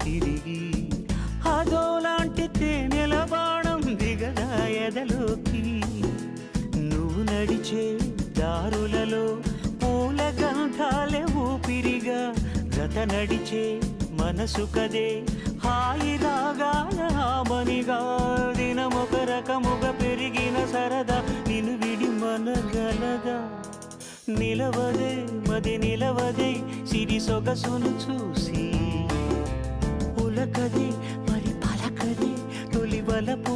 తిరిగి అదోలాంటి తేనెల బాణం దిగదా ఎదలోకి నువ్వు నడిచే దారులలో పూల గంధాలే ఊపిరిగా జత నడిచే మనసు కదే హాయి రాగాల హామనిగా దినమొక రకముగా పెరిగిన సరదా నిన్ను విడి మనగలదా నిలవదే మది నిలవదే సిరి సొగసును చూసి ఉలకదే మరి పలకదే తొలి వలపు